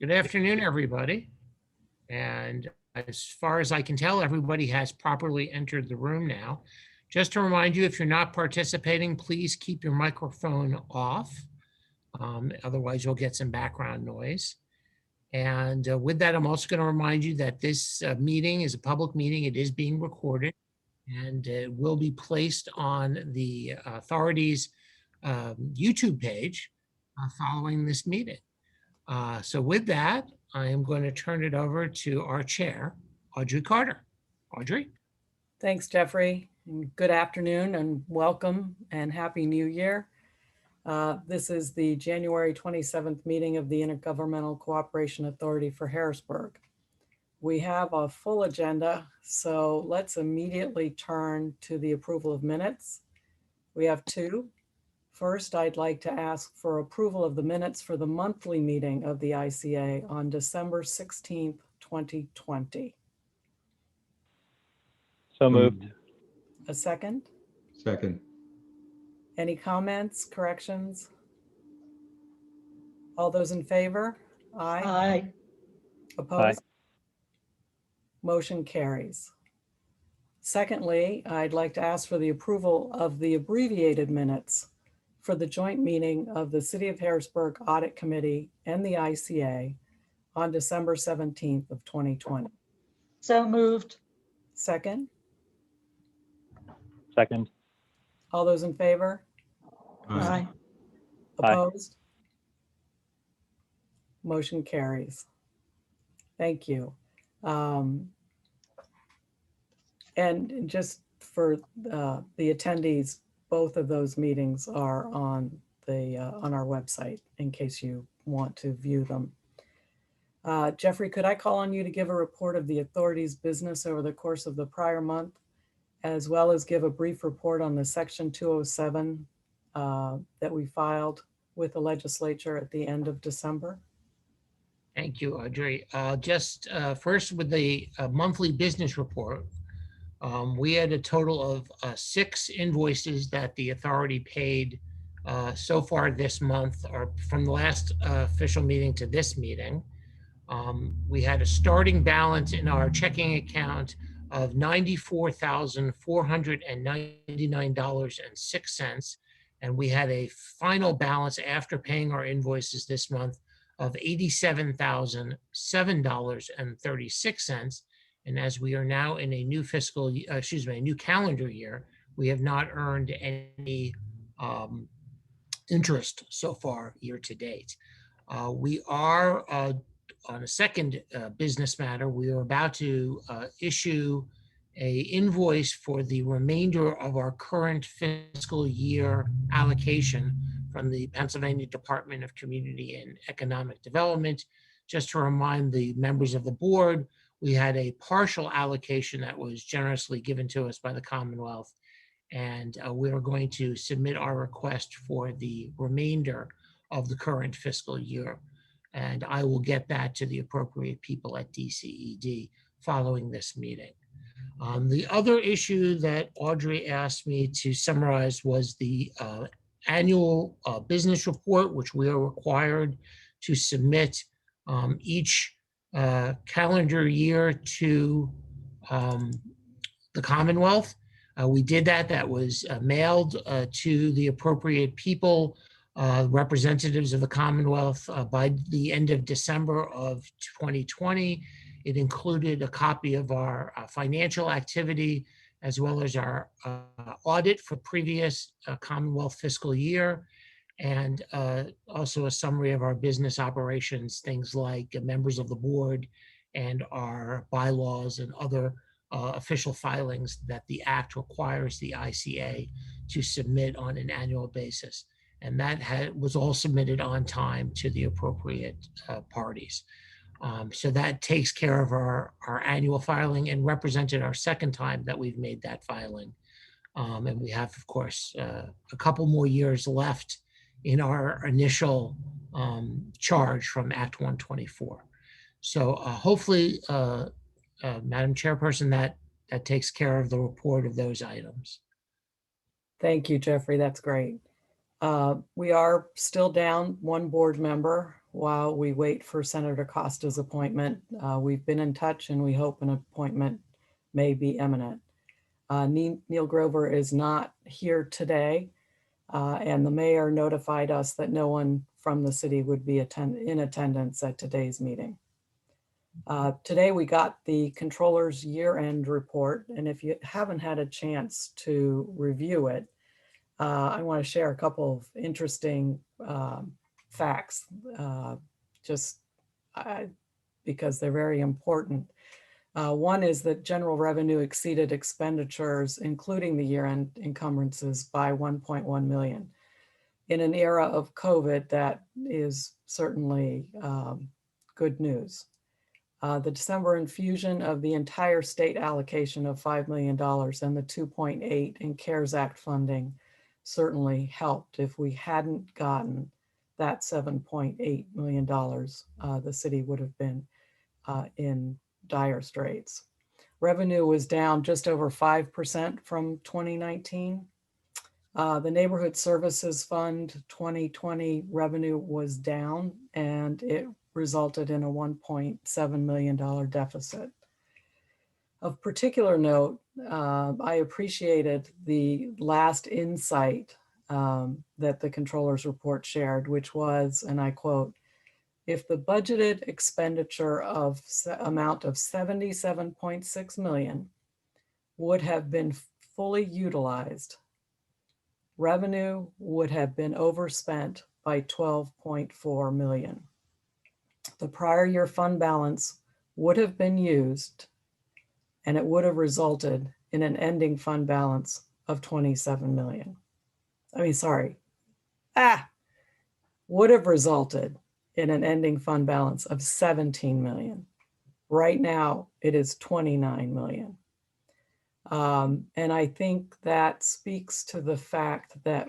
Good afternoon, everybody. And as far as I can tell, everybody has properly entered the room now. Just to remind you, if you're not participating, please keep your microphone off. Otherwise, you'll get some background noise. And with that, I'm also going to remind you that this meeting is a public meeting. It is being recorded, and it will be placed on the authority's YouTube page following this meeting. So with that, I am going to turn it over to our chair, Audrey Carter. Audrey? Thanks, Jeffrey. And good afternoon and welcome and Happy New Year. This is the January 27th meeting of the Intergovernmental Cooperation Authority for Harrisburg. We have a full agenda, so let's immediately turn to the approval of minutes. We have two. First, I'd like to ask for approval of the minutes for the monthly meeting of the ICA on December 16th, 2020. So moved. A second? Second. Any comments, corrections? All those in favor? Aye. Aye. Opposed? Motion carries. Secondly, I'd like to ask for the approval of the abbreviated minutes for the joint meeting of the City of Harrisburg Audit Committee and the ICA on December 17th of 2020. So moved. Second? Second. All those in favor? Aye. Opposed? Motion carries. Thank you. And just for the attendees, both of those meetings are on our website in case you want to view them. Jeffrey, could I call on you to give a report of the authority's business over the course of the prior month, as well as give a brief report on the Section 207 that we filed with the legislature at the end of December? Thank you, Audrey. Just first with the monthly business report, we had a total of 6 invoices that the authority paid so far this month, or from the last official meeting to this meeting. We had a starting balance in our checking account of $94,499.06, and we had a final balance after paying our invoices this month of $87,007.36. And as we are now in a new new calendar year, we have not earned any interest so far year to date. We are on a second business matter. We are about to issue a invoice for the remainder of our current fiscal year allocation from the Pennsylvania Department of Community and Economic Development. Just to remind the members of the board, we had a partial allocation that was generously given to us by the Commonwealth, and we are going to submit our request for the remainder of the current fiscal year. And I will get that to the appropriate people at DCED following this meeting. The other issue that Audrey asked me to summarize was the annual business report, which we are required to submit each calendar year to the Commonwealth. We did that. That was mailed to the appropriate people, representatives of the Commonwealth, by the end of December of 2020. It included a copy of our financial activity, as well as our audit for previous Commonwealth fiscal year, and also a summary of our business operations, things like members of the board and our bylaws and other official filings that the Act requires the ICA to submit on an annual basis. And that was all submitted on time to the appropriate parties. So that takes care of our annual filing and represented our second time that we've made that filing. And we have, of course, a couple more years left in our initial charge from Act 124. So hopefully, Madam Chairperson, that takes care of the report of those items. Thank you, Jeffrey. That's great. We are still down one board member while we wait for Senator Costa's appointment. We've been in touch and we hope an appointment may be imminent. Neil Grover is not here today, and the mayor notified us that no one from the city would be in attendance at today's meeting. Today we got the controller's year-end report, and if you haven't had a chance to review it, I want to share a couple of interesting facts, because they're very important. One is that general revenue exceeded expenditures, including the year-end encumbrances, by 1.1 million. In an era of COVID, that is certainly good news. The December infusion of the entire state allocation of $5 million and the 2.8 in CARES Act funding certainly helped. If we hadn't gotten that $7.8 million, the city would have been in dire straits. Revenue was down just over 5% from 2019. The Neighborhood Services Fund 2020 revenue was down, and it resulted in a $1.7 million deficit. Of particular note, I appreciated the last insight that the controller's report shared, which was, and I quote, "If the budgeted expenditure amount of 77.6 million would have been fully utilized, revenue would have been overspent by 12.4 million. The prior year fund balance would have been used, and it would have resulted in an ending fund balance of 27 million. Would have resulted in an ending fund balance of 17 million. Right now, it is 29 million. And I think that speaks to the fact that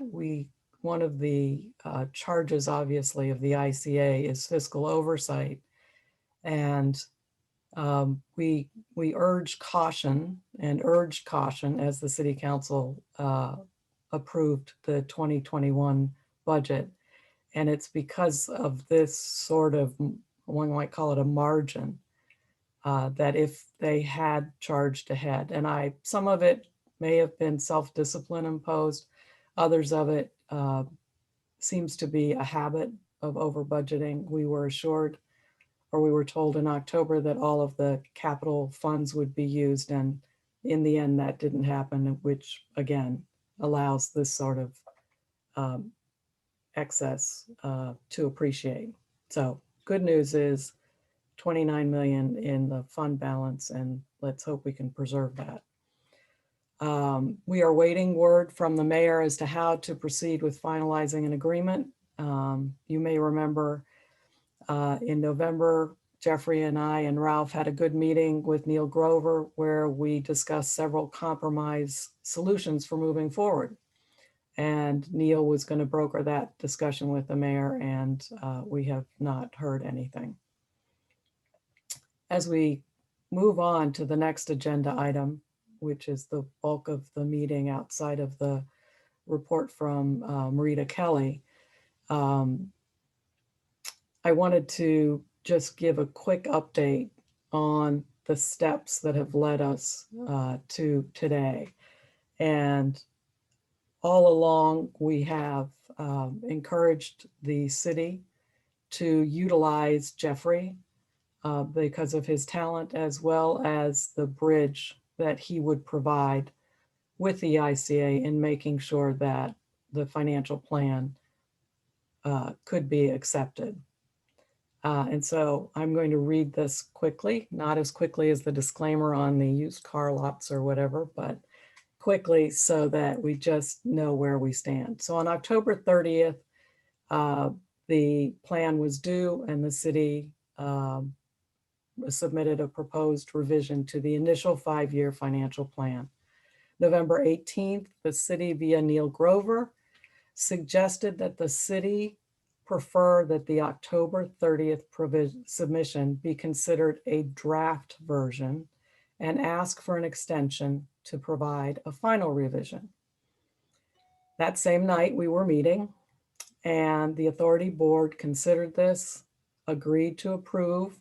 one of the charges, obviously, of the ICA is fiscal oversight. And we urged caution as the city council approved the 2021 budget. And it's because of this sort of, one might call it a margin, that if they had charged ahead, and some of it may have been self-discipline imposed, others of it seems to be a habit of over budgeting. We were assured, or we were told in October, that all of the capital funds would be used, and in the end that didn't happen, which again allows this sort of excess to appreciate. So good news is 29 million in the fund balance, and let's hope we can preserve that. We are waiting word from the mayor as to how to proceed with finalizing an agreement. You may remember in November, Jeffrey and I and Ralph had a good meeting with Neil Grover where we discussed several compromise solutions for moving forward. And Neil was going to broker that discussion with the mayor, and we have not heard anything. As we move on to the next agenda item, which is the bulk of the meeting outside of the report from Marita Kelly, I wanted to just give a quick update on the steps that have led us to today. And all along, we have encouraged the city to utilize Jeffrey because of his talent, as well as the bridge that he would provide with the ICA in making sure that the financial plan could be accepted. And so I'm going to read this quickly, not as quickly as the disclaimer on the used car lots or whatever, but quickly so that we just know where we stand. So on October 30th, the plan was due, and the city submitted a proposed revision to the initial 5-year financial plan. November 18th, the city via Neil Grover suggested that the city prefer that the October 30th submission be considered a draft version and ask for an extension to provide a final revision. That same night we were meeting, and the authority board considered this, agreed to approve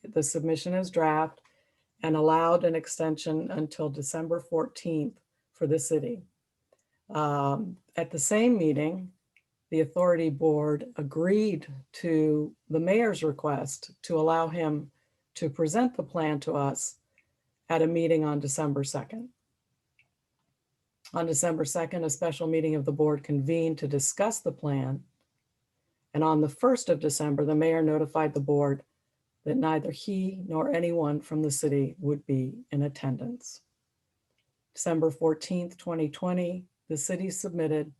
the submission as draft, and allowed an extension until December 14th for the city. At the same meeting, the authority board agreed to the mayor's request to allow him to present the plan to us at a meeting on December 2nd. On December 2nd, a special meeting of the board convened to discuss the plan. And on the 1st of December, the mayor notified the board that neither he nor anyone from the city would be in attendance. December 14th, 2020, the city submitted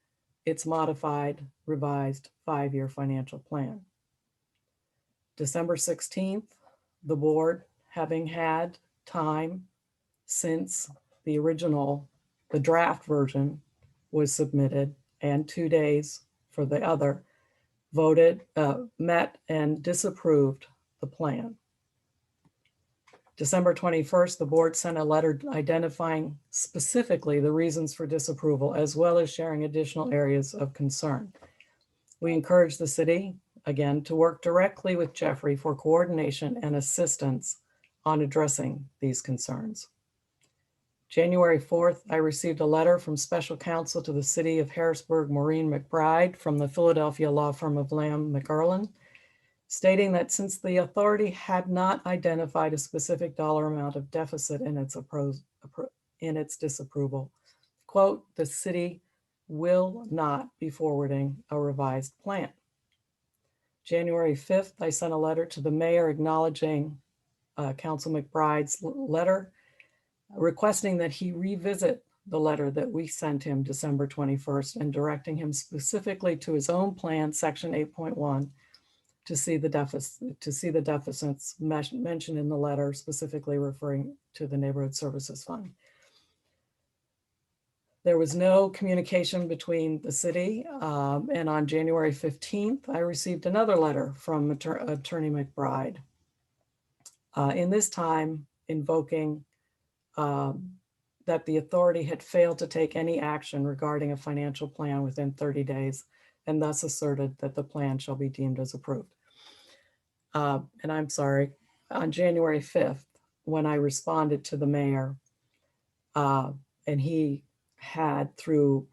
its modified, revised 5-year financial plan. December 16th, the board, having had time since the draft version was submitted and 2 days for the other, met and disapproved the plan. December 21st, the board sent a letter identifying specifically the reasons for disapproval, as well as sharing additional areas of concern. We encourage the city, again, to work directly with Jeffrey for coordination and assistance on addressing these concerns. January 4th, I received a letter from special counsel to the city of Harrisburg, Maureen McBride, from the Philadelphia law firm of Lamb McErlin, stating that since the authority had not identified a specific dollar amount of deficit in its disapproval, quote, the city will not be forwarding a revised plan. January 5th, I sent a letter to the mayor acknowledging Council McBride's letter, requesting that he revisit the letter that we sent him December 21st and directing him specifically to his own plan, section 8.1, to see the deficits mentioned in the letter, specifically referring to the Neighborhood Services Fund. There was no communication between the city, and on January 15th, I received another letter from Attorney McBride. In this time, invoking that the authority had failed to take any action regarding a financial plan within 30 days, and thus asserted that the plan shall be deemed as approved. And I'm sorry, on January 5th, when I responded to the mayor, and he had, through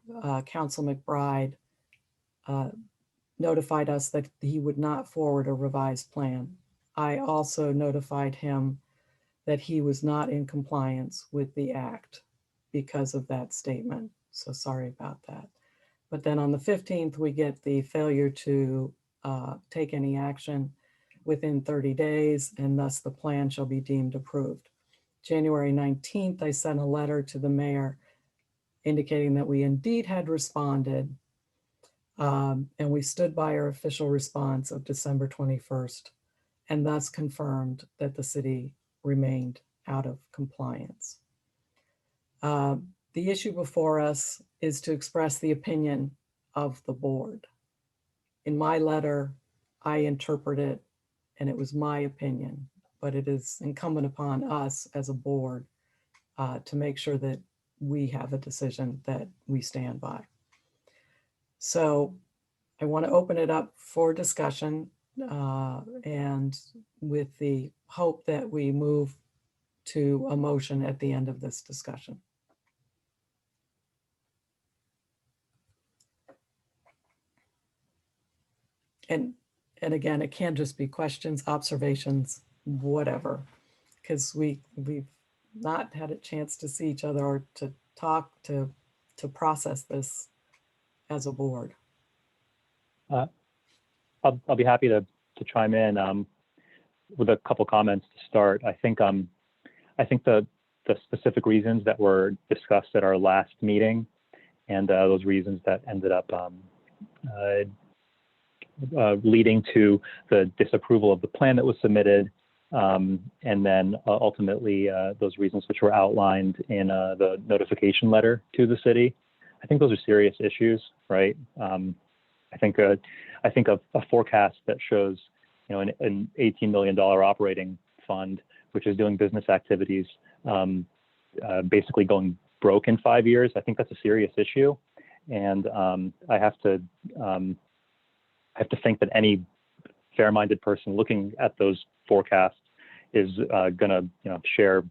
Council McBride, notified us that he would not forward a revised plan. I also notified him that he was not in compliance with the act because of that statement. So sorry about that. But then on the 15th, we get the failure to take any action within 30 days, and thus the plan shall be deemed approved. January 19th, I sent a letter to the mayor indicating that we indeed had responded, and we stood by our official response of December 21st, and thus confirmed that the city remained out of compliance. The issue before us is to express the opinion of the board. In my letter, I interpret it, and it was my opinion, but it is incumbent upon us as a board to make sure that we have a decision that we stand by. So I want to open it up for discussion, and with the hope that we move to a motion at the end of this discussion. And again, it can just be questions, observations, whatever, because we've not had a chance to see each other or to talk, to process this as a board. I'll be happy to chime in with a couple comments to start. I think the specific reasons that were discussed at our last meeting, and those reasons that ended up leading to the disapproval of the plan that was submitted, and then ultimately those reasons which were outlined in the notification letter to the city. I think those are serious issues, right? I think a forecast that shows, an $18 million operating fund, which is doing business activities, basically going broke in 5 years. I think that's a serious issue, and I have to have to think that any fair-minded person looking at those forecasts is going to, share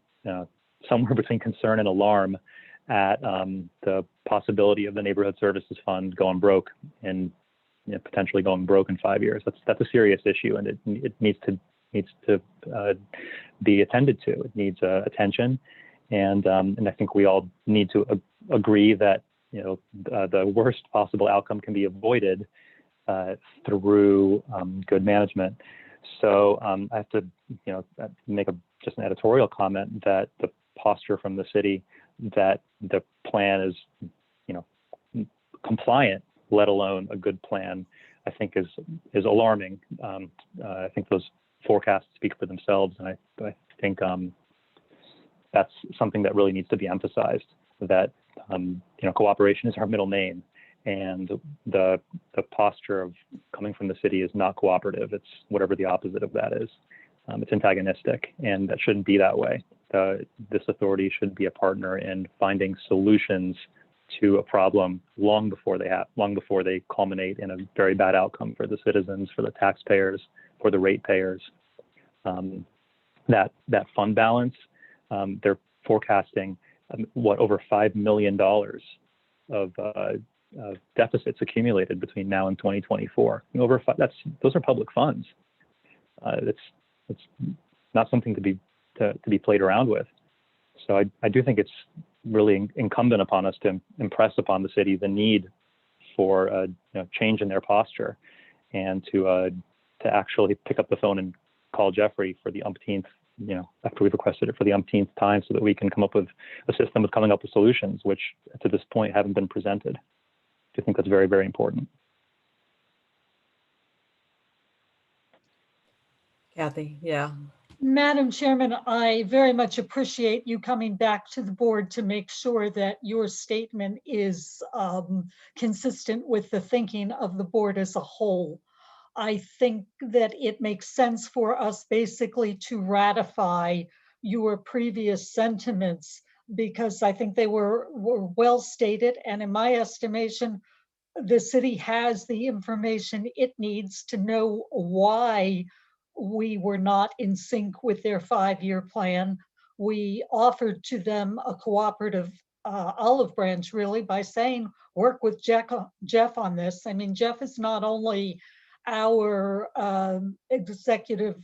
somewhere between concern and alarm at the possibility of the Neighborhood Services Fund going broke and potentially going broke in 5 years. That's a serious issue, and it needs to be attended to. It needs attention, and I think we all need to agree that the worst possible outcome can be avoided through good management. So I have to make just an editorial comment that the posture from the city that the plan is compliant, let alone a good plan, I think is alarming. I think those forecasts speak for themselves, and I think that's something that really needs to be emphasized, that cooperation is our middle name, and the posture of coming from the city is not cooperative. It's whatever the opposite of that is. It's antagonistic, and that shouldn't be that way. This authority should be a partner in finding solutions to a problem long before they culminate in a very bad outcome for the citizens, for the taxpayers, for the ratepayers. That fund balance, they're forecasting over $5 million of deficits accumulated between now and 2024. Those are public funds. It's not something to be played around with. So I do think it's really incumbent upon us to impress upon the city the need for change in their posture, and to actually pick up the phone and call Jeffrey for the umpteenth, after we've requested it for the umpteenth time, so that we can come up with a system of coming up with solutions, which to this point haven't been presented. I think that's very, very important. Kathy, yeah. Madam Chairman, I very much appreciate you coming back to the board to make sure that your statement is consistent with the thinking of the board as a whole. I think that it makes sense for us basically to ratify your previous sentiments, because I think they were well stated, and in my estimation, the city has the information it needs to know why we were not in sync with their 5-year plan. We offered to them a cooperative olive branch, really, by saying, work with Jeff on this. I mean, Jeff is not only our executive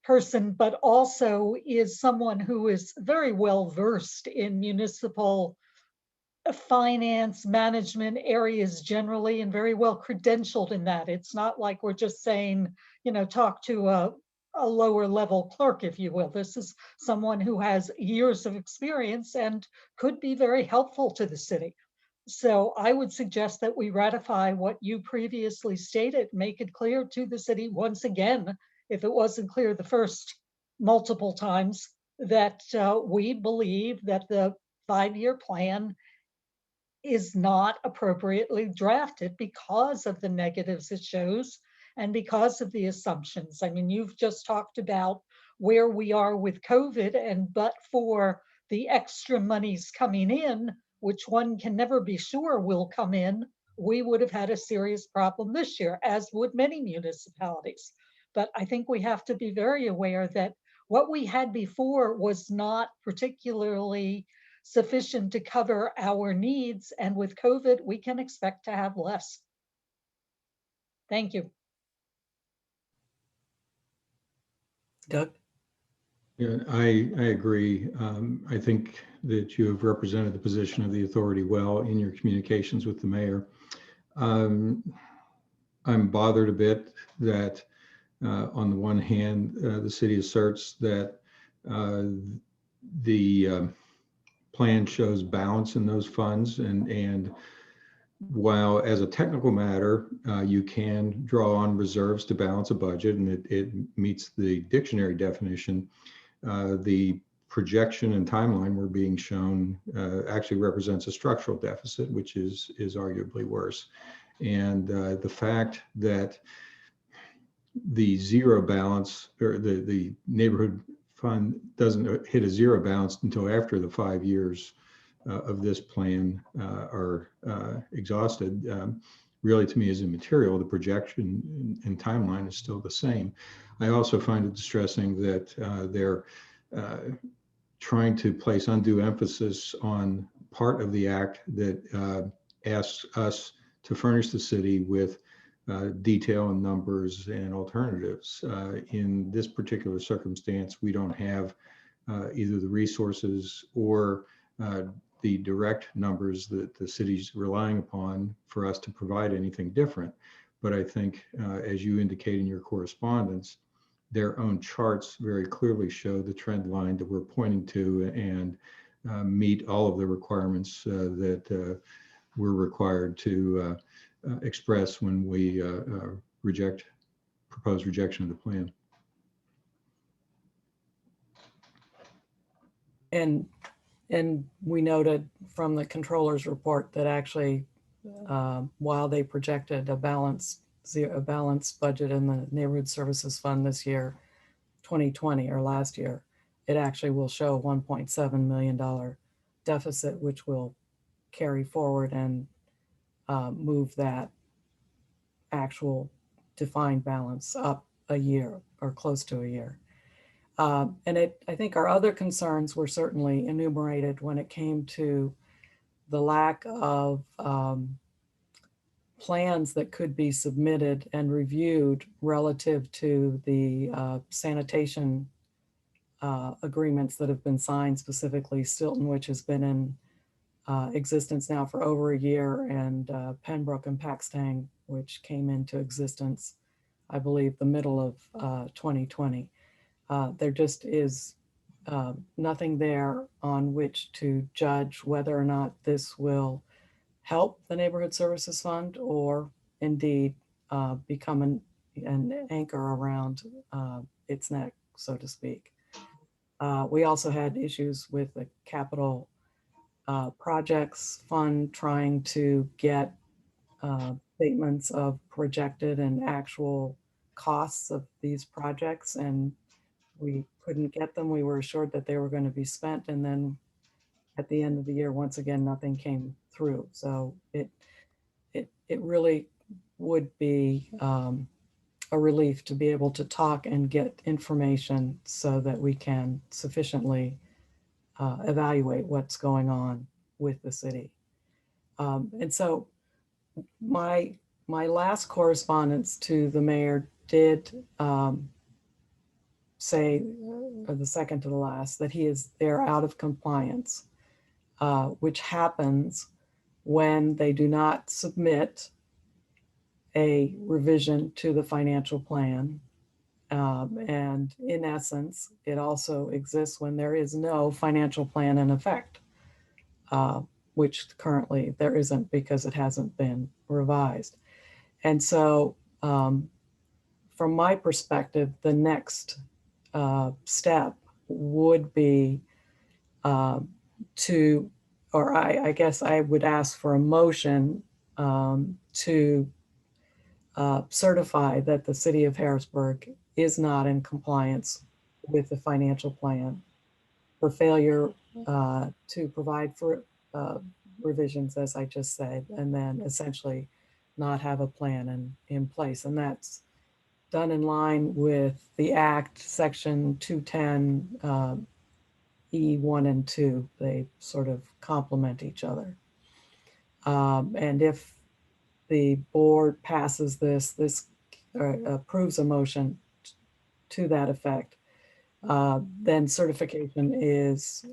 person, but also is someone who is very well versed in municipal finance management areas generally, and very well credentialed in that. It's not like we're just saying, talk to a lower level clerk, if you will. This is someone who has years of experience and could be very helpful to the city. So I would suggest that we ratify what you previously stated, make it clear to the city once again, if it wasn't clear the first multiple times, that we believe that the 5-year plan is not appropriately drafted because of the negatives it shows and because of the assumptions. I mean, you've just talked about where we are with COVID, and but for the extra monies coming in, which one can never be sure will come in, we would have had a serious problem this year, as would many municipalities. But I think we have to be very aware that what we had before was not particularly sufficient to cover our needs, and with COVID, we can expect to have less. Thank you. Doug? Yeah, I agree. I think that you have represented the position of the authority well in your communications with the mayor. I'm bothered a bit that on the one hand, the city asserts that the plan shows balance in those funds, and while as a technical matter, you can draw on reserves to balance a budget, and it meets the dictionary definition, the projection and timeline we're being shown actually represents a structural deficit, which is arguably worse. And the fact that the zero balance, or the neighborhood fund doesn't hit a zero balance until after the 5 years of this plan are exhausted, really to me is immaterial. The projection and timeline is still the same. I also find it distressing that they're trying to place undue emphasis on part of the act that asks us to furnish the city with detail and numbers and alternatives. In this particular circumstance, we don't have either the resources or the direct numbers that the city's relying upon for us to provide anything different. But I think, as you indicate in your correspondence, their own charts very clearly show the trend line that we're pointing to and meet all of the requirements that we're required to express when we propose rejection of the plan. And we noted from the controller's report that actually, while they projected a balanced budget in the neighborhood services fund this year, 2020 or last year, it actually will show a $1.7 million deficit, which will carry forward and move that actual defined balance up a year or close to a year. And I think our other concerns were certainly enumerated when it came to the lack of plans that could be submitted and reviewed relative to the sanitation agreements that have been signed, specifically Stilton, which has been in existence now for over a year, and Pembroke and Paxtang, which came into existence, I believe, the middle of 2020. There just is nothing there on which to judge whether or not this will help the Neighborhood Services Fund or indeed become an anchor around its neck, so to speak. We also had issues with the capital projects fund trying to get statements of projected and actual costs of these projects, and we couldn't get them. We were assured that they were going to be spent, and then at the end of the year, once again, nothing came through. So it really would be a relief to be able to talk and get information so that we can sufficiently evaluate what's going on with the city. And so my last correspondence to the mayor did say, or the second to the last, that they're out of compliance, which happens when they do not submit a revision to the financial plan. And in essence, it also exists when there is no financial plan in effect, which currently there isn't because it hasn't been revised. And so from my perspective, the next step would be I guess I would ask for a motion to certify that the city of Harrisburg is not in compliance with the financial plan for failure to provide for revisions, as I just said, and then essentially not have a plan in place. And that's done in line with the Act, Section 210, E1 and 2. They sort of complement each other. And if the board passes this approves a motion to that effect, then certification is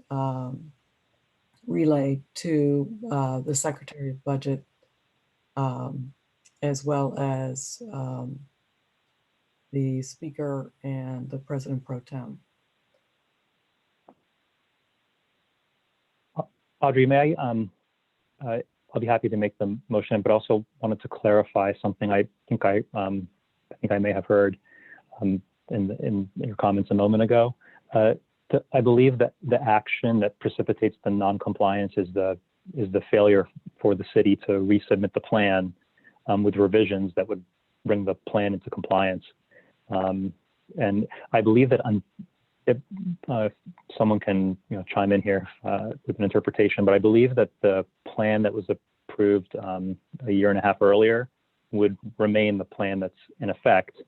relayed to the Secretary of Budget, as well as the Speaker and the President Pro Tem. Audrey, may I'll be happy to make the motion, but also wanted to clarify something I think I may have heard in your comments a moment ago. I believe that the action that precipitates the non-compliance is the failure for the city to resubmit the plan with revisions that would bring the plan into compliance. And I believe that if someone can chime in here with an interpretation, but I believe that the plan that was approved a year and a half earlier would remain the plan that's in effect,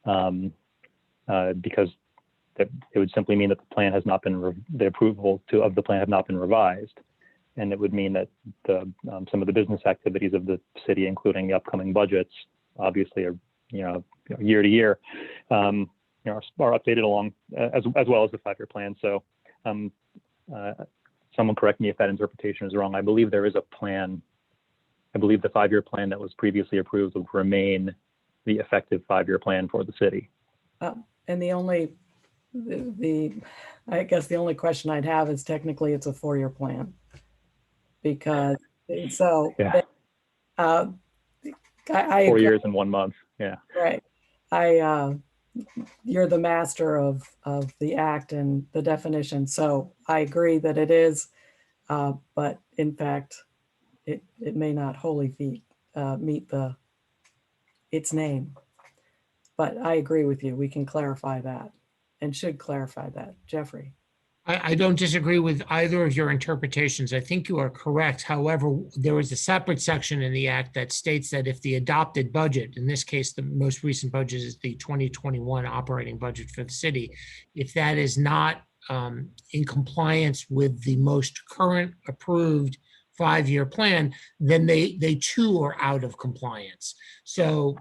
because it would simply mean that the plan has not been, the approval of the plan have not been revised. And it would mean that some of the business activities of the city, including the upcoming budgets, obviously are, year to year, are updated along as well as the 5-year plan. So someone correct me if that interpretation is wrong. I believe there is a plan. I believe the 5-year plan that was previously approved would remain the effective 5-year plan for the city. And I guess the only question I'd have is technically it's a 4-year plan. Because so Yeah. I 4 years and 1 month. Yeah. Right. You're the master of the act and the definition. So I agree that it is, but in fact, it may not wholly meet its name. But I agree with you. We can clarify that and should clarify that. Jeffrey. I don't disagree with either of your interpretations. I think you are correct. However, there is a separate section in the act that states that if the adopted budget, in this case, the most recent budget is the 2021 operating budget for the city, if that is not in compliance with the most current approved 5-year plan, then they too are out of compliance. So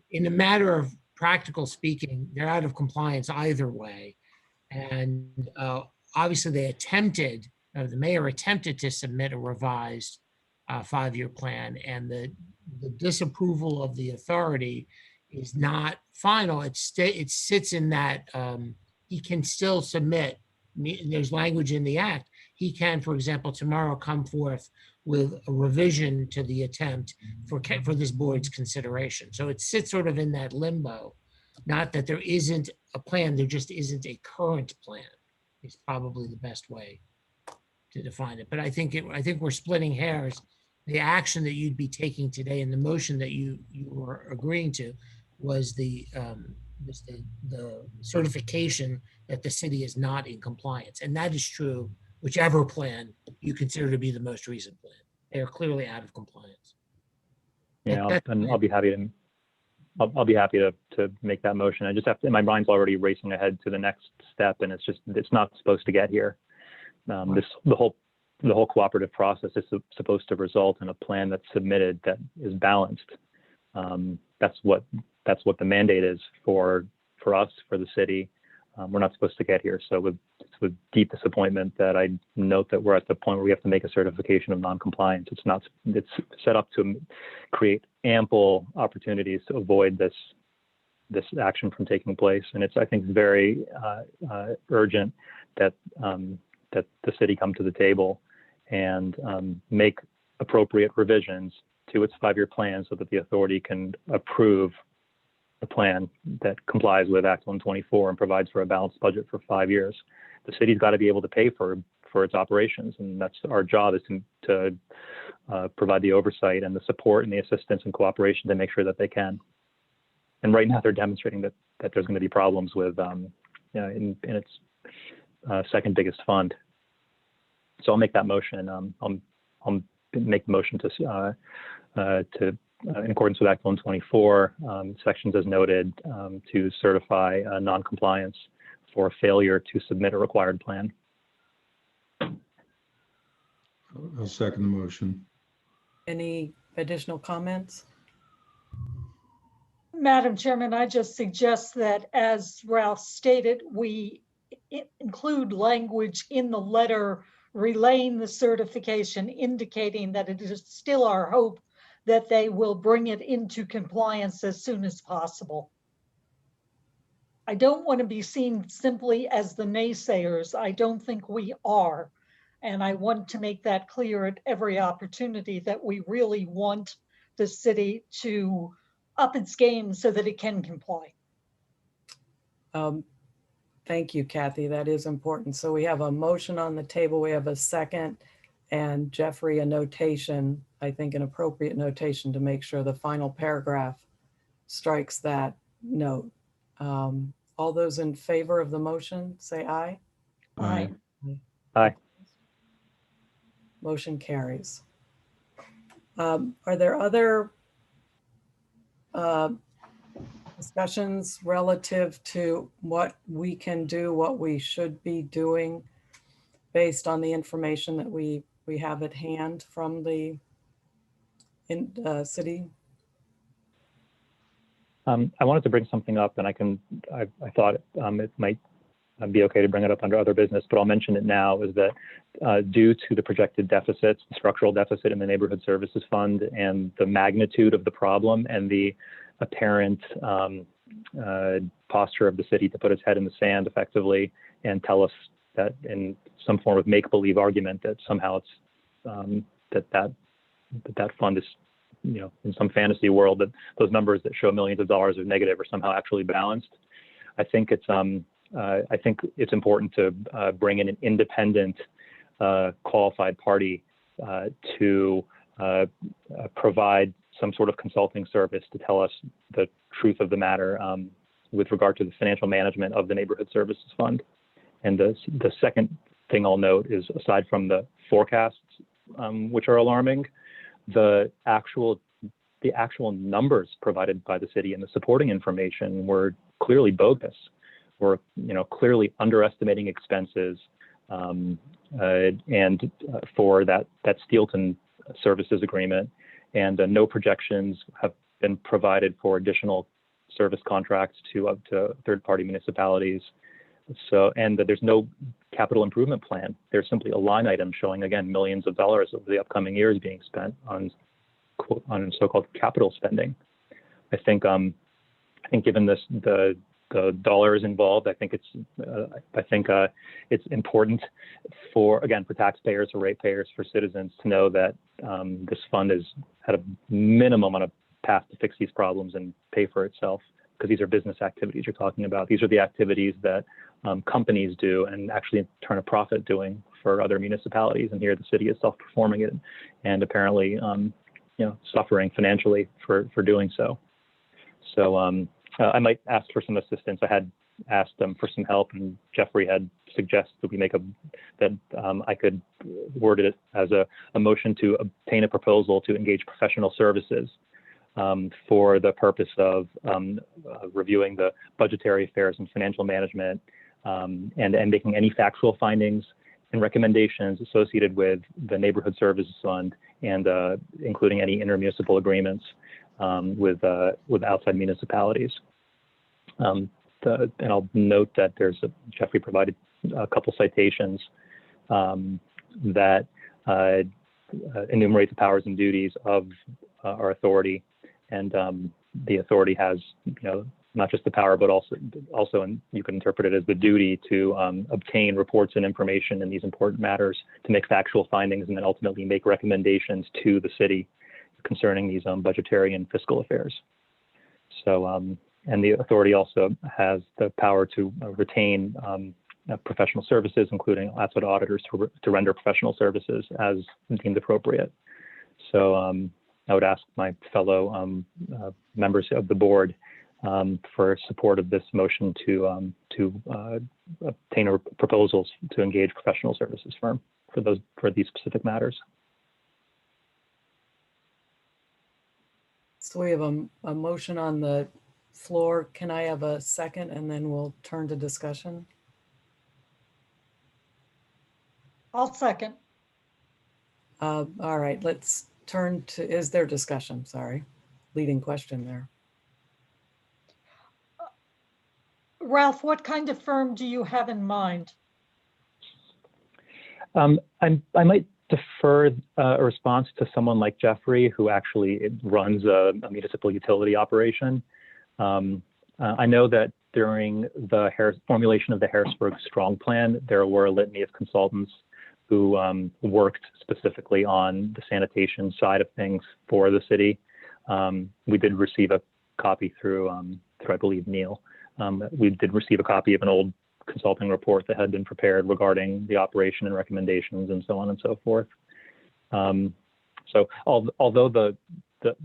in a matter of practical speaking, they're out of compliance either way. And obviously the mayor attempted to submit a revised 5-year plan, and the disapproval of the authority is not final. It sits in that he can still submit. There's language in the act. He can, for example, tomorrow come forth with a revision to the attempt for this board's consideration. So it sits sort of in that limbo. Not that there isn't a plan, there just isn't a current plan. Is probably the best way to define it. But I think we're splitting hairs. The action that you'd be taking today and the motion that you were agreeing to was the certification that the city is not in compliance. And that is true, whichever plan you consider to be the most recent plan. They are clearly out of compliance. Yeah, and I'll be happy to. I'll be happy to make that motion. I just have to, my mind's already racing ahead to the next step, and it's not supposed to get here. The whole cooperative process is supposed to result in a plan that's submitted that is balanced. That's what the mandate is for us, for the city. We're not supposed to get here. So it's with deep disappointment that I note that we're at the point where we have to make a certification of non-compliance. It's set up to create ample opportunities to avoid this action from taking place. And I think very urgent that the city come to the table and make appropriate revisions to its 5-year plan so that the authority can approve a plan that complies with Act 124 and provides for a balanced budget for 5 years. The city's got to be able to pay for its operations, and that's our job, is to provide the oversight and the support and the assistance and cooperation to make sure that they can. And right now they're demonstrating that there's going to be problems with in its second biggest fund. So I'll make that motion. I'll make the motion to in accordance with Act 124, sections as noted, to certify non-compliance for failure to submit a required plan. I'll second the motion. Any additional comments? Madam Chairman, I just suggest that, as Ralph stated, we include language in the letter relaying the certification, indicating that it is still our hope that they will bring it into compliance as soon as possible. I don't want to be seen simply as the naysayers. I don't think we are. And I want to make that clear at every opportunity that we really want the city to up its game so that it can comply. Thank you, Kathy. That is important. So we have a motion on the table. We have a second, and Jeffrey, a notation, I think an appropriate notation to make sure the final paragraph strikes that note. All those in favor of the motion, say aye. Aye. Aye. Motion carries. Are there other discussions relative to what we can do, what we should be doing based on the information that we have at hand from the city? I wanted to bring something up, and I thought it might be okay to bring it up under other business, but I'll mention it now, is that due to the projected deficits, the structural deficit in the Neighborhood Services Fund, and the magnitude of the problem and the apparent posture of the city to put its head in the sand effectively and tell us that in some form of make-believe argument that somehow it's that fund is, in some fantasy world, that those numbers that show millions of dollars are negative are somehow actually balanced. I think it's important to bring in an independent, qualified party to provide some sort of consulting service to tell us the truth of the matter with regard to the financial management of the Neighborhood Services Fund. And the second thing I'll note is, aside from the forecasts, which are alarming, the actual numbers provided by the city and the supporting information were clearly bogus. We're clearly underestimating expenses, and for that Steelton services agreement, and no projections have been provided for additional service contracts to third-party municipalities. So, and that there's no capital improvement plan. There's simply a line item showing, again, millions of dollars over the upcoming years being spent on so-called capital spending. I think given the dollars involved, I think it's important for taxpayers, for ratepayers, for citizens to know that this fund is at a minimum on a path to fix these problems and pay for itself, because these are business activities you're talking about. These are the activities that companies do and actually turn a profit doing for other municipalities. And here the city is self-performing it and apparently suffering financially for doing so. So I might ask for some assistance. I had asked them for some help, and Jeffrey had suggested that I could word it as a motion to obtain a proposal to engage professional services for the purpose of reviewing the budgetary affairs and financial management, and making any factual findings and recommendations associated with the Neighborhood Services Fund, and including any intermunicipal agreements with outside municipalities. And I'll note that Jeffrey provided a couple citations that enumerate the powers and duties of our authority. And the authority has, not just the power, but also, and you can interpret it as the duty to obtain reports and information in these important matters, to make factual findings, and then ultimately make recommendations to the city concerning these budgetary and fiscal affairs. So, and the authority also has the power to retain professional services, including outside auditors, to render professional services as deemed appropriate. So I would ask my fellow members of the board for support of this motion to obtain proposals to engage professional services firm for these specific matters. So we have a motion on the floor. Can I have a second, and then we'll turn to discussion? I'll second. All right, let's turn to, is there discussion? Sorry, leading question there. Ralph, what kind of firm do you have in mind? I might defer a response to someone like Jeffrey, who actually runs a municipal utility operation. I know that during the formulation of the Harrisburg Strong Plan, there were a litany of consultants who worked specifically on the sanitation side of things for the city. We did receive a copy through I believe, Neil. We did receive a copy of an old consulting report that had been prepared regarding the operation and recommendations and so on and so forth. So although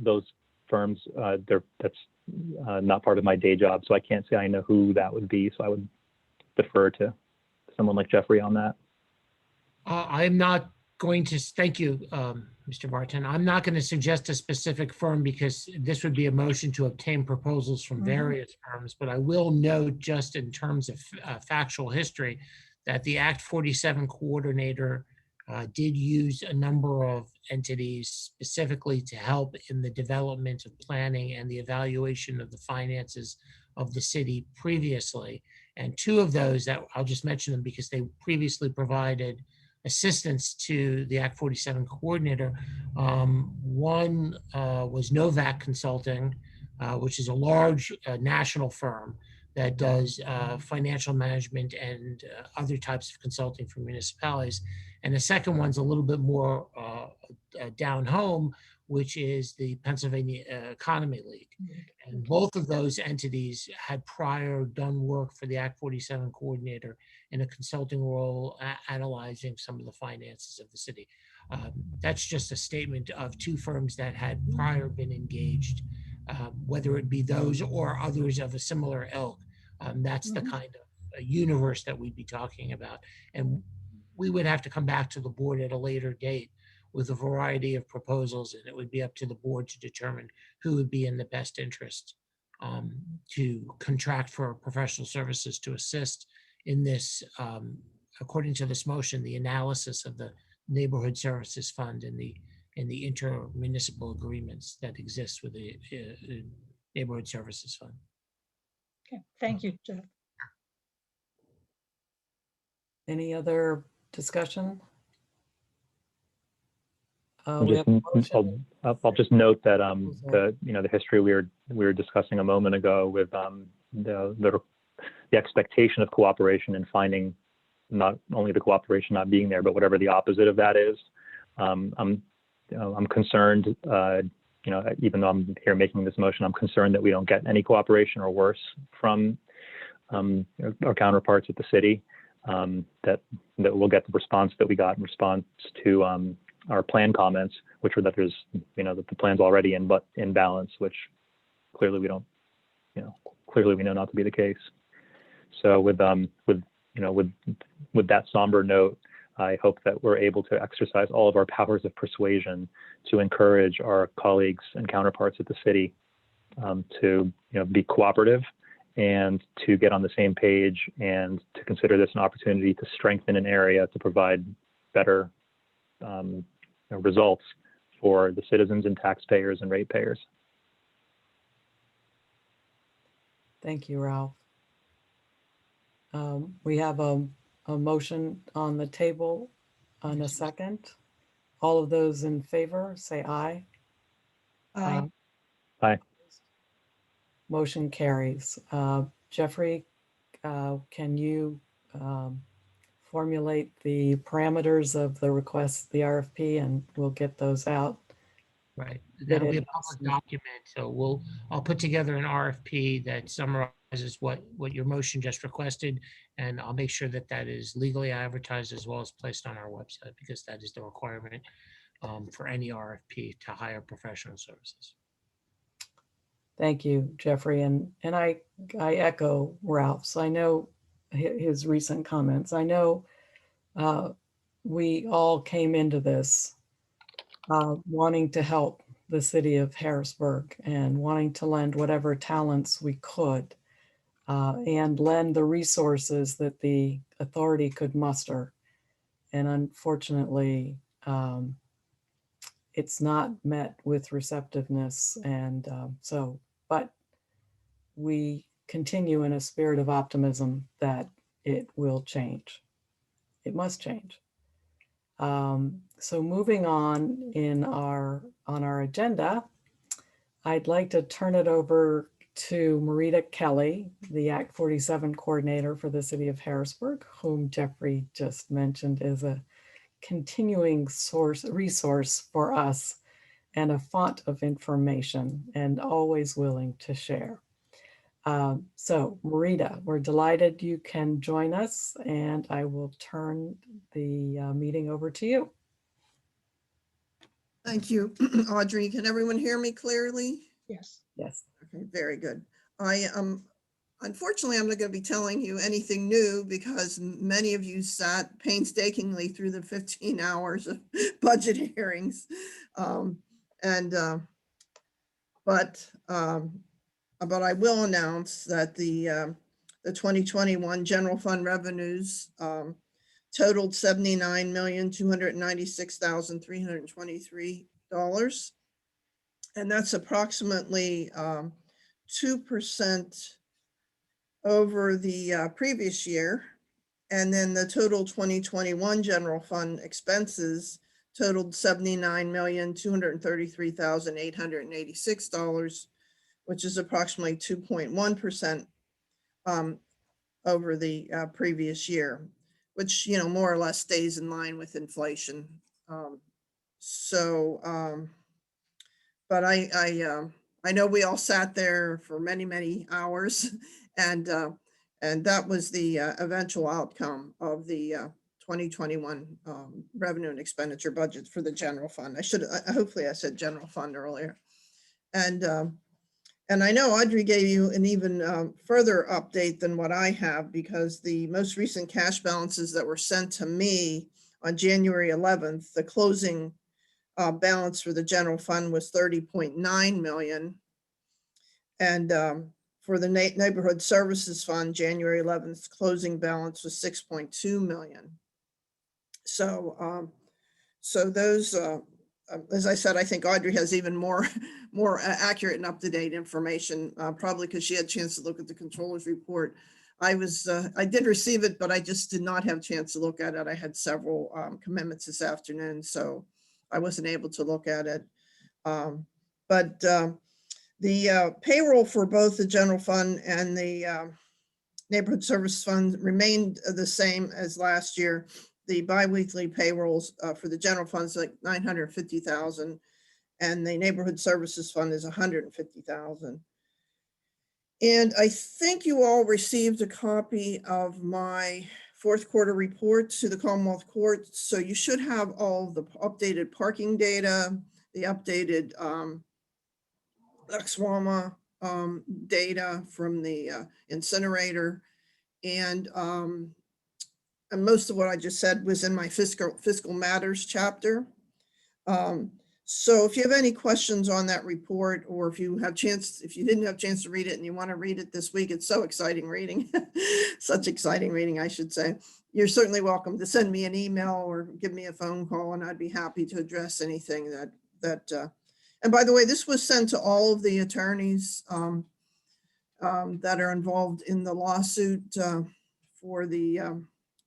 those firms, that's not part of my day job, so I can't say I know who that would be. So I would defer to someone like Jeffrey on that. I'm not going to, thank you, Mr. Barton. I'm not going to suggest a specific firm because this would be a motion to obtain proposals from various firms, but I will note just in terms of factual history that the Act 47 coordinator did use a number of entities specifically to help in the development of planning and the evaluation of the finances of the city previously. And two of those that I'll just mention them because they previously provided assistance to the Act 47 coordinator. One was Novak Consulting, which is a large national firm that does financial management and other types of consulting for municipalities. And the second one's a little bit more down home, which is the Pennsylvania Economy League. And both of those entities had prior done work for the Act 47 coordinator in a consulting role, analyzing some of the finances of the city. That's just a statement of two firms that had prior been engaged, whether it be those or others of a similar ilk. That's the kind of universe that we'd be talking about. And we would have to come back to the board at a later date with a variety of proposals, and it would be up to the board to determine who would be in the best interest to contract for professional services to assist in this, according to this motion, the analysis of the Neighborhood Services Fund and the intermunicipal agreements that exist with the Neighborhood Services Fund. Okay, thank you, Jeff. Any other discussion? I'll We just, have a motion. I'll just note that the history we were discussing a moment ago with the expectation of cooperation and finding not only the cooperation not being there, but whatever the opposite of that is. I'm concerned, even though I'm here making this motion, I'm concerned that we don't get any cooperation or worse from our counterparts at the city, that we'll get the response that we got in response to our plan comments, which were that there's, that the plan's already in balance, which clearly we don't, clearly we know not to be the case. So with that somber note, I hope that we're able to exercise all of our powers of persuasion to encourage our colleagues and counterparts at the city to be cooperative and to get on the same page and to consider this an opportunity to strengthen an area to provide better results for the citizens and taxpayers and ratepayers. Thank you, Ralph. We have a motion on the table on a second. All of those in favor, say aye. Aye. Aye. Motion carries. Jeffrey, can you formulate the parameters of the request, the RFP, and we'll get those out? Right, that'll be a public document, so I'll put together an RFP that summarizes what your motion just requested, and I'll make sure that that is legally advertised as well as placed on our website, because that is the requirement for any RFP to hire professional services. Thank you, Jeffrey, and I echo Ralph's. I know his recent comments. I know we all came into this wanting to help the city of Harrisburg and wanting to lend whatever talents we could and lend the resources that the authority could muster. And unfortunately, it's not met with receptiveness. And but we continue in a spirit of optimism that it will change. It must change. So moving on on our agenda, I'd like to turn it over to Marita Kelly, the Act 47 coordinator for the city of Harrisburg, whom Jeffrey just mentioned is a continuing resource for us and a font of information and always willing to share. So Marita, we're delighted you can join us, and I will turn the meeting over to you. Thank you, Audrey. Can everyone hear me clearly? Yes. Yes. Okay, very good. I am unfortunately, I'm not going to be telling you anything new because many of you sat painstakingly through the 15 hours of budget hearings. Um, and, but I will announce that the 2021 general fund revenues totaled $79,296,323. And that's approximately 2% over the previous year. And then the total 2021 general fund expenses totaled $79,233,886, which is approximately 2.1% over the previous year, which, you know, more or less stays in line with inflation. But I know we all sat there for many, many hours, and that was the eventual outcome of the 2021 revenue and expenditure budget for the general fund. Hopefully I said general fund earlier. And I know Audrey gave you an even further update than what I have, because the most recent cash balances that were sent to me on January 11th, the closing balance for the general fund was 30.9 million. And for the neighborhood services fund, January 11th closing balance was 6.2 million. So those, as I said, I think Audrey has even more accurate and up-to-date information, probably because she had a chance to look at the controller's report. I did receive it, but I just did not have a chance to look at it. I had several commitments this afternoon, so I wasn't able to look at it. But the payroll for both the general fund and the neighborhood service fund remained the same as last year. The biweekly payrolls for the general fund is like 950,000, and the neighborhood services fund is 150,000. And I think you all received a copy of my fourth quarter report to the Commonwealth Court. So you should have all the updated parking data, the updated Exwama data from the incinerator, and most of what I just said was in my fiscal matters chapter. So if you have any questions on that report, or if you didn't have a chance to read it and you want to read it this week, it's so exciting reading, such exciting reading, I should say. You're certainly welcome to send me an email or give me a phone call, and I'd be happy to address anything that and by the way, this was sent to all of the attorneys that are involved in the lawsuit for the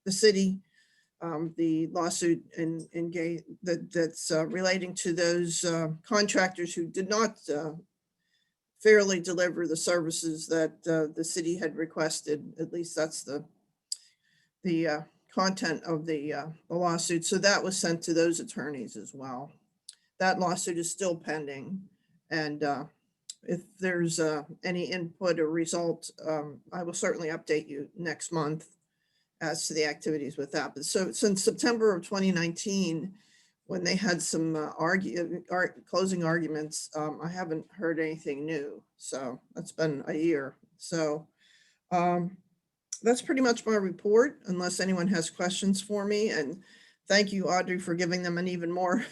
city. The lawsuit that's relating to those contractors who did not fairly deliver the services that the city had requested. At least that's the content of the lawsuit. So that was sent to those attorneys as well. That lawsuit is still pending, and if there's any input or result, I will certainly update you next month as to the activities with that. But so since September of 2019, when they had some closing arguments, I haven't heard anything new. So that's been a year. So that's pretty much my report, unless anyone has questions for me. And thank you, Audrey, for giving them an even more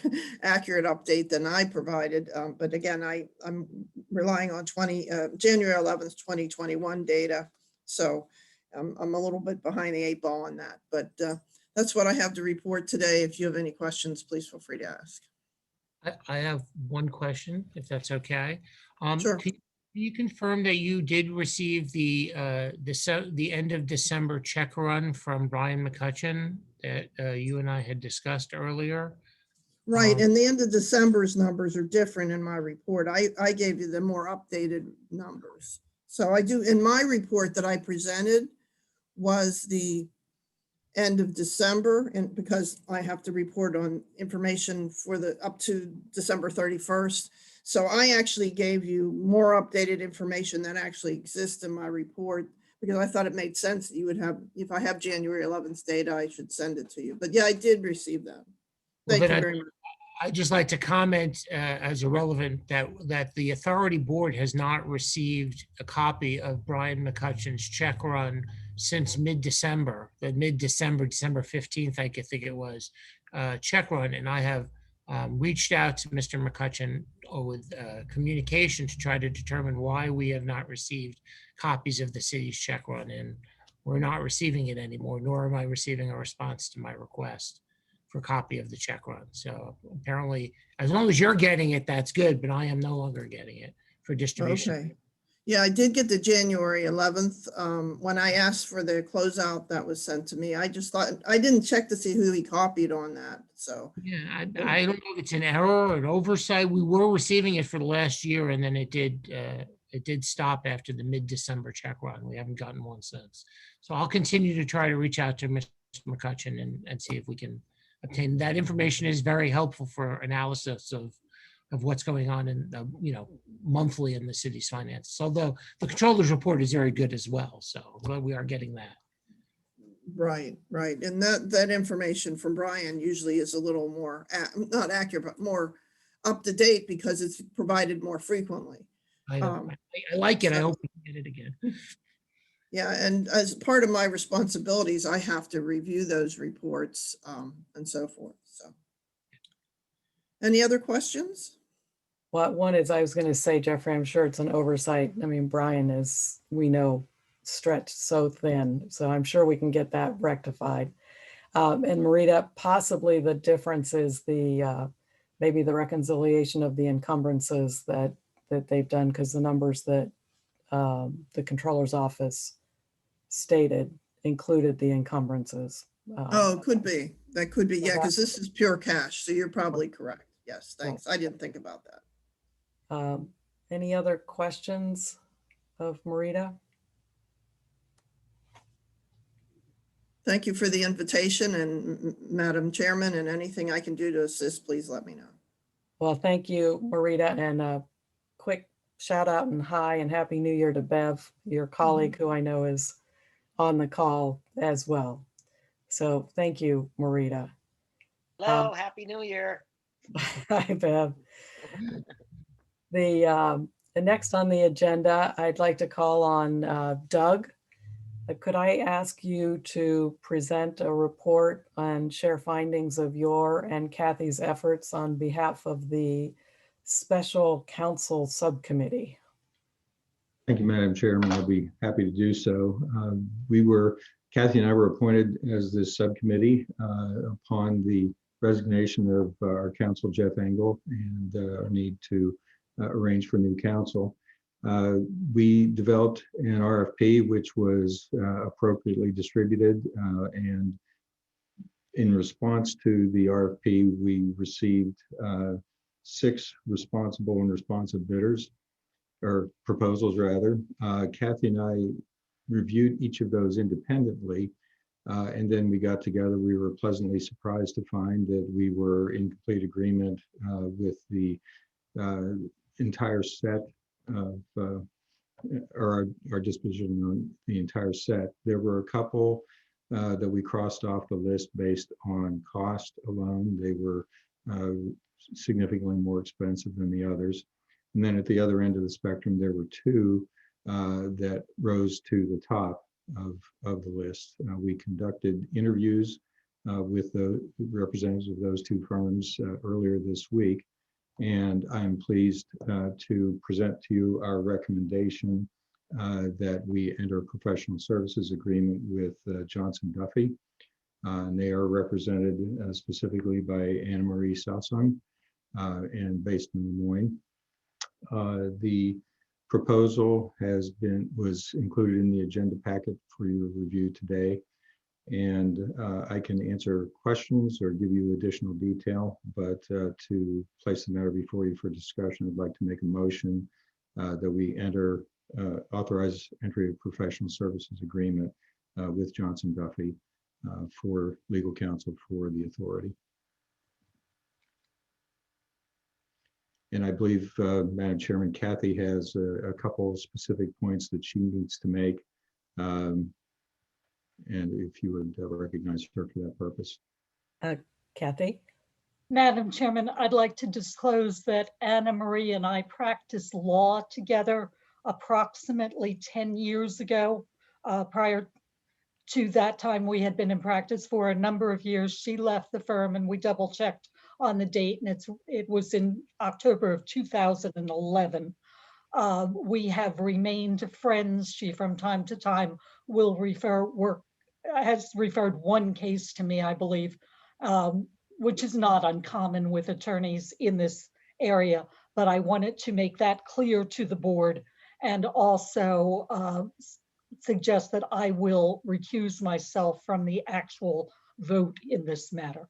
accurate update than I provided. But again, I'm relying on January 11th, 2021 data. So I'm a little bit behind the 8 ball on that, but that's what I have to report today. If you have any questions, please feel free to ask. I have one question, if that's okay. Sure. Can you confirm that you did receive the end of December check run from Brian McCutcheon that you and I had discussed earlier? Right, and the end of December's numbers are different in my report. I gave you the more updated numbers. So I do, in my report that I presented was the end of December, and because I have to report on information for up to December 31st. So I actually gave you more updated information that actually exists in my report, because I thought it made sense that you would have, if I have January 11th data, I should send it to you. But yeah, I did receive that. Thank you very much. I'd just like to comment as irrelevant that the authority board has not received a copy of Brian McCutcheon's check run since mid-December, December 15th, I think it was, check run. And I have reached out to Mr. McCutcheon with communication to try to determine why we have not received copies of the city's check run. And we're not receiving it anymore, nor am I receiving a response to my request for a copy of the check run. So apparently, as long as you're getting it, that's good, but I am no longer getting it for distribution. Okay. Yeah, I did get the January 11th. When I asked for the closeout that was sent to me, I just thought, I didn't check to see who he copied on that. So, Yeah, I don't know if it's an error or an oversight. We were receiving it for the last year, and then it did stop after the mid-December check run. We haven't gotten one since. So I'll continue to try to reach out to Mr. McCutcheon and see if we can obtain that information. Is very helpful for analysis of what's going on in the, monthly in the city's finances. Although the controller's report is very good as well. So we are getting that. right. And that information from Brian usually is a little more, not accurate, but more up to date because it's provided more frequently. I like it. I hope we can get it again. Yeah, and as part of my responsibilities, I have to review those reports and so forth. So, any other questions? Well, one is, I was going to say, Jeffrey, I'm sure it's an oversight. I mean, Brian is, we know, stretched so thin, so I'm sure we can get that rectified. And Marita, possibly the difference is maybe the reconciliation of the encumbrances that they've done, because the numbers that the controller's office stated included the encumbrances. Oh, could be. That could be. Yeah, because this is pure cash. So you're probably correct. Yes, thanks. I didn't think about that. Any other questions of Marita? Thank you for the invitation, and Madam Chairman, and anything I can do to assist, please let me know. Well, thank you, Marita, and a quick shout out and hi and Happy New Year to Bev, your colleague who I know is on the call as well. So thank you, Marita. Hello, Happy New Year. Hi, Bev. The next on the agenda, I'd like to call on Doug. Could I ask you to present a report and share findings of your and Kathy's efforts on behalf of the Special Counsel Subcommittee? Thank you, Madam Chairman. I'll be happy to do so. Kathy and I were appointed as this subcommittee upon the resignation of our counsel, Jeff Engel, and our need to arrange for new counsel. We developed an RFP, which was appropriately distributed, and in response to the RFP, we received 6 responsible and responsive bidders, or proposals rather. Kathy and I reviewed each of those independently, and then we got together. We were pleasantly surprised to find that we were in complete agreement with the entire set of or our disposition on the entire set. There were a couple that we crossed off the list based on cost alone. They were significantly more expensive than the others. And then at the other end of the spectrum, there were 2 that rose to the top of the list. We conducted interviews with the representatives of those 2 firms earlier this week. And I'm pleased to present to you our recommendation that we enter a professional services agreement with Johnson Duffy. And they are represented specifically by Anna Marie Sassung and based in Des Moines. The proposal was included in the agenda packet for your review today. And I can answer questions or give you additional detail, but to place the matter before you for discussion, I'd like to make a motion that we authorize entry of professional services agreement with Johnson Duffy for legal counsel for the authority. And I believe, Madam Chairman, Kathy has a couple of specific points that she needs to make. And if you would recognize her for that purpose. Kathy? Madam Chairman, I'd like to disclose that Anna Marie and I practiced law together approximately 10 years ago. Prior to that time, we had been in practice for a number of years. She left the firm and we double checked on the date, and it was in October of 2011. We have remained friends. She from time to time will has referred one case to me, I believe, which is not uncommon with attorneys in this area, but I wanted to make that clear to the board and also suggest that I will recuse myself from the actual vote in this matter.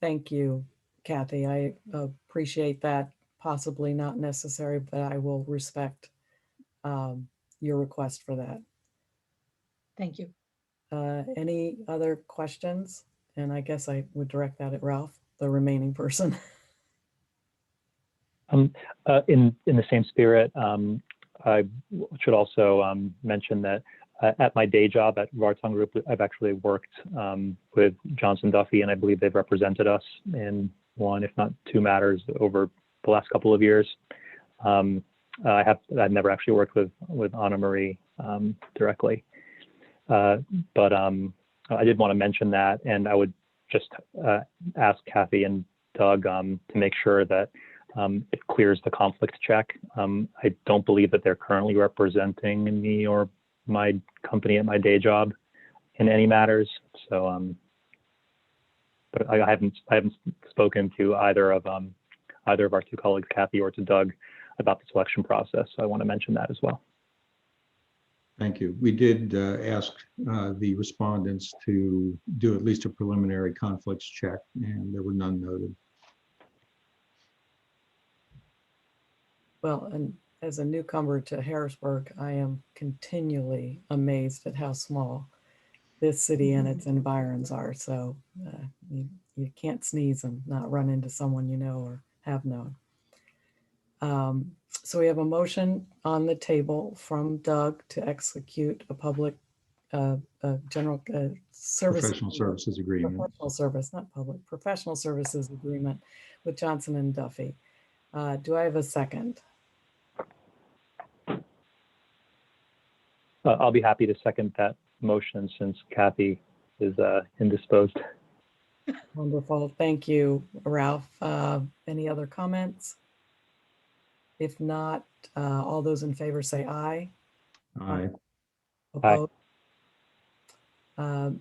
Thank you, Kathy. I appreciate that. Possibly not necessary, but I will respect your request for that. Thank you. Any other questions? And I guess I would direct that at Ralph, the remaining person. In the same spirit, I should also mention that at my day job at Vartan Group, I've actually worked with Johnson Duffy, and I believe they've represented us in one, if not two matters over the last couple of years. I've never actually worked with Anna Marie directly, but I did want to mention that, and I would just ask Kathy and Doug to make sure that it clears the conflict check. I don't believe that they're currently representing me or my company at my day job in any matters. So, but I haven't spoken to either of our two colleagues, Kathy or to Doug, about the selection process. So I want to mention that as well. Thank you. We did ask the respondents to do at least a preliminary conflicts check, and there were none noted. Well, and as a newcomer to Harrisburg, I am continually amazed at how small this city and its environs are. So you can't sneeze and not run into someone you know or have known. So we have a motion on the table from Doug to execute a public general service. Professional services agreement. Professional service, not public, professional services agreement with Johnson and Duffy. Do I have a second? I'll be happy to second that motion since Kathy is indisposed. Wonderful. Thank you, Ralph. Any other comments? If not, all those in favor say aye. Aye. Opposed?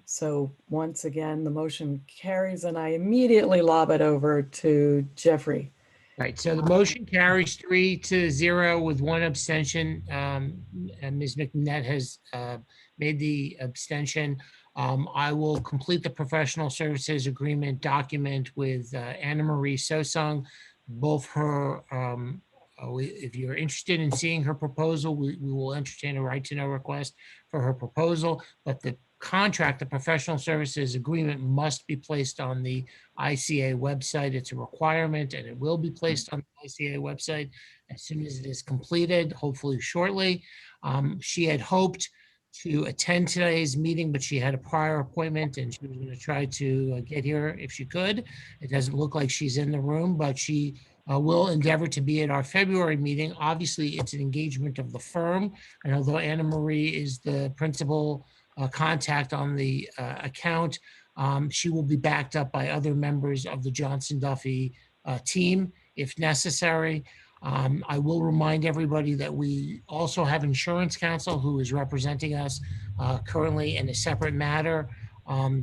So once again, the motion carries, and I immediately lob it over to Jeffrey. Right, so the motion carries 3-0 with one abstention. And Ms. McNett has made the abstention. I will complete the professional services agreement document with Anna Marie Sosung. Both her, if you're interested in seeing her proposal, we will entertain a right to know request for her proposal, but the contract, the professional services agreement, must be placed on the ICA website. It's a requirement, and it will be placed on the ICA website as soon as it is completed, hopefully shortly. She had hoped to attend today's meeting, but she had a prior appointment and she was going to try to get here if she could. It doesn't look like she's in the room, but she will endeavor to be at our February meeting. Obviously, it's an engagement of the firm, and although Anna Marie is the principal contact on the account, she will be backed up by other members of the Johnson Duffy team if necessary. I will remind everybody that we also have insurance counsel who is representing us currently in a separate matter.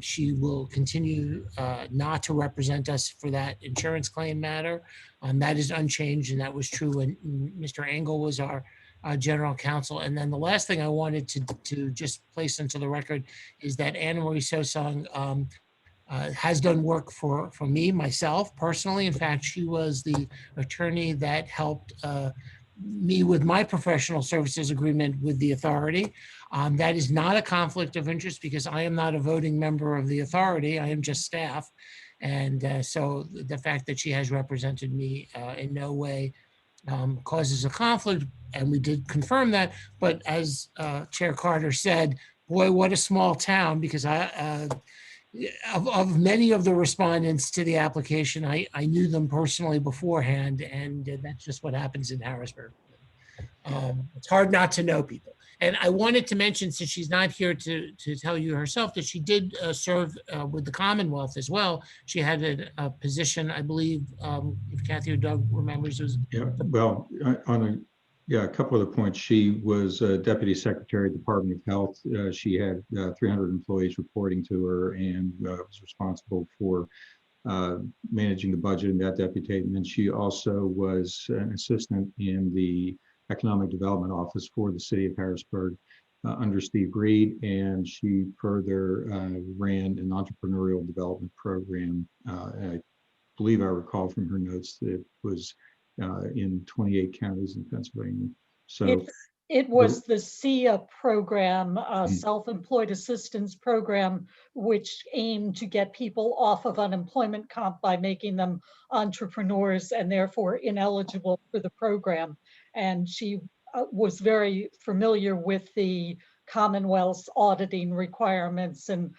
She will continue not to represent us for that insurance claim matter. That is unchanged, and that was true when Mr. Engel was our general counsel. And then the last thing I wanted to just place into the record is that Anna Marie Sosung has done work for me, myself, personally. In fact, she was the attorney that helped me with my professional services agreement with the authority. That is not a conflict of interest because I am not a voting member of the authority. I am just staff. And so the fact that she has represented me in no way causes a conflict, and we did confirm that. But as Chair Carter said, boy, what a small town, because of many of the respondents to the application, I knew them personally beforehand, and that's just what happens in Harrisburg. It's hard not to know people. And I wanted to mention, since she's not here to tell you herself, that she did serve with the Commonwealth as well. She had a position, I believe, if Kathy or Doug remembers, it was Yeah, well, a couple of the points. She was Deputy Secretary of the Department of Health. She had 300 employees reporting to her and was responsible for managing the budget in that deputy. And then she also was an assistant in the Economic Development Office for the city of Harrisburg under Steve Reed. And she further ran an entrepreneurial development program. I believe I recall from her notes that it was in 28 counties in Pennsylvania. So It was the SIA program, Mhm. Self-Employed Assistance Program, which aimed to get people off of unemployment comp by making them entrepreneurs and therefore ineligible for the program. And she was very familiar with the Commonwealth's auditing requirements and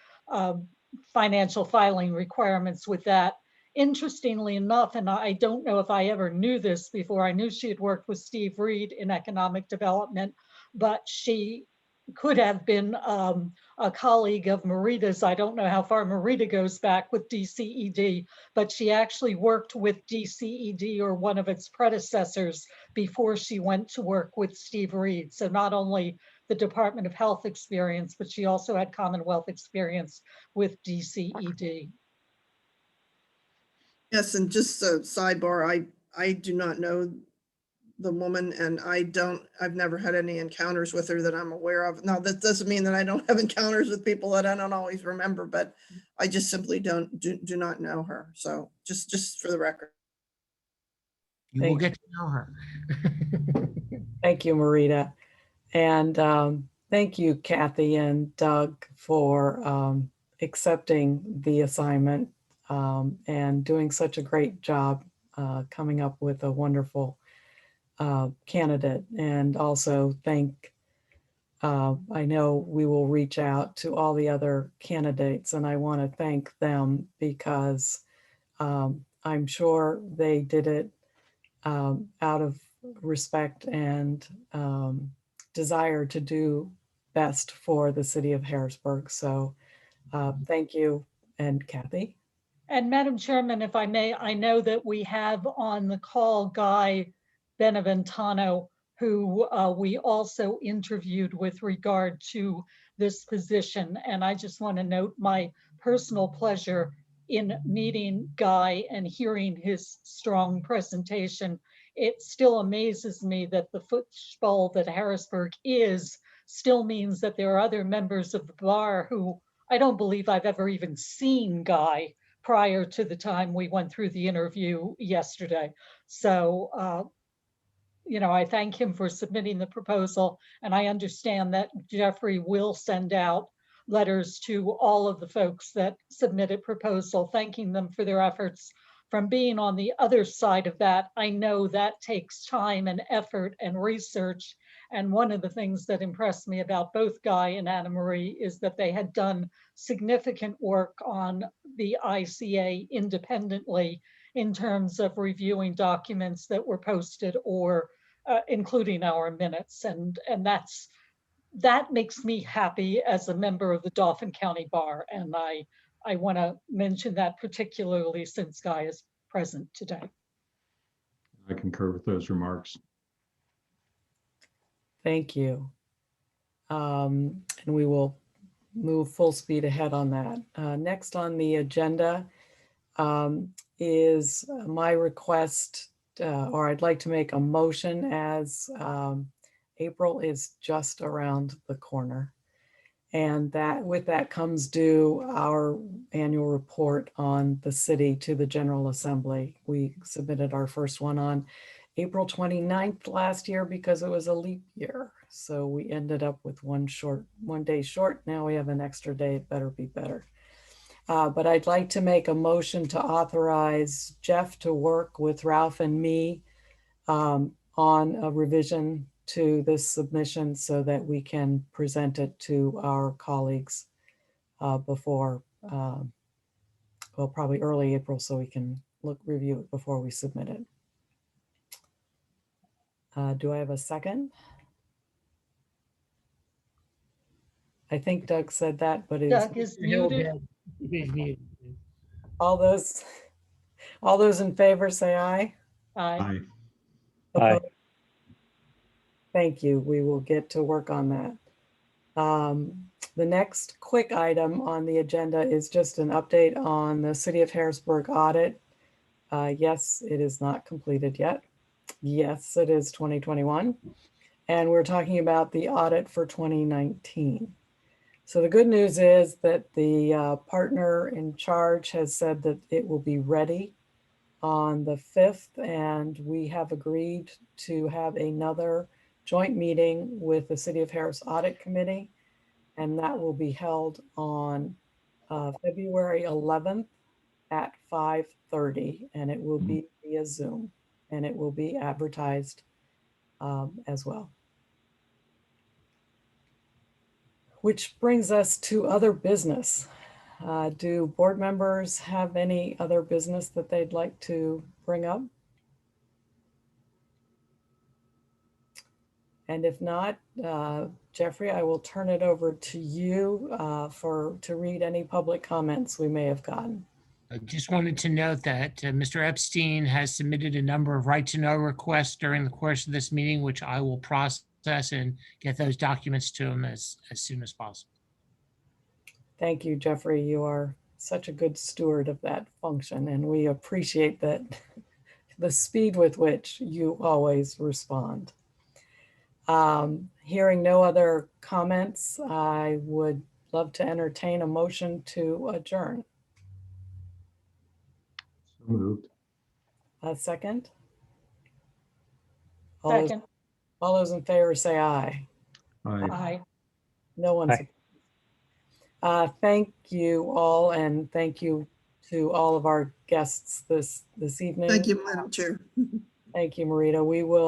financial filing requirements with that. Interestingly enough, and I don't know if I ever knew this before, I knew she had worked with Steve Reed in economic development, but she could have been a colleague of Marita's. I don't know how far Marita goes back with DCED, but she actually worked with DCED or one of its predecessors before she went to work with Steve Reed. So not only the Department of Health experience, but she also had Commonwealth experience with DCED. Yes, and just a sidebar, I do not know the woman, and I've never had any encounters with her that I'm aware of. Now, that doesn't mean that I don't have encounters with people that I don't always remember, but I just simply do not know her. So just for the record. You will get to know her. Thank you, Marita. And thank you, Kathy and Doug, for accepting the assignment and doing such a great job coming up with a wonderful candidate. And also I know we will reach out to all the other candidates, and I want to thank them because I'm sure they did it out of respect and desire to do best for the city of Harrisburg. So thank you. And Kathy? And Madam Chairman, if I may, I know that we have on the call Guy Beneventano, who we also interviewed with regard to this position. And I just want to note my personal pleasure in meeting Guy and hearing his strong presentation. It still amazes me that the football that Harrisburg is still means that there are other members of the bar who I don't believe I've ever even seen Guy prior to the time we went through the interview yesterday. So, I thank him for submitting the proposal, and I understand that Jeffrey will send out letters to all of the folks that submitted proposal, thanking them for their efforts. From being on the other side of that, I know that takes time and effort and research. And one of the things that impressed me about both Guy and Anna Marie is that they had done significant work on the ICA independently in terms of reviewing documents that were posted or including our minutes. And that makes me happy as a member of the Dauphin County Bar. And I want to mention that particularly since Guy is present today. I concur with those remarks. Thank you. And we will move full speed ahead on that. Next on the agenda is my request, or I'd like to make a motion as April is just around the corner. And that with that comes due our annual report on the city to the General Assembly. We submitted our first one on April 29th last year because it was a leap year. So we ended up with one day short. Now we have an extra day. It better be better. But I'd like to make a motion to authorize Jeff to work with Ralph and me on a revision to this submission so that we can present it to our colleagues before well, probably early April, so we can review it before we submit it. Do I have a second? I think Doug said that, but Doug is muted. He's muted. all those in favor say aye. Aye. Aye. Aye. Opposed? Thank you. We will get to work on that. The next quick item on the agenda is just an update on the City of Harrisburg audit. Yes, it is not completed yet. Yes, it is 2021. And we're talking about the audit for 2019. So the good news is that the partner in charge has said that it will be ready on the 5th, and we have agreed to have another joint meeting with the City of Harris Audit Committee, and that will be held on February 11th at 5:30, and it will be via Zoom, and it will be advertised as well. Which brings us to other business. Do board members have any other business that they'd like to bring up? And if not, Jeffrey, I will turn it over to you to read any public comments we may have gotten. I just wanted to note that Mr. Epstein has submitted a number of right-to-know requests during the course of this meeting, which I will process and get those documents to him as soon as possible. Thank you, Jeffrey. You are such a good steward of that function, and we appreciate that the speed with which you always respond. Hearing no other comments, I would love to entertain a motion to adjourn. So moved. A second? Second. All those in favor say aye. Aye. Aye. No one's. Aye. Thank you all, and thank you to all of our guests this evening. Thank you, Madam Chair. Thank you, Marita. We will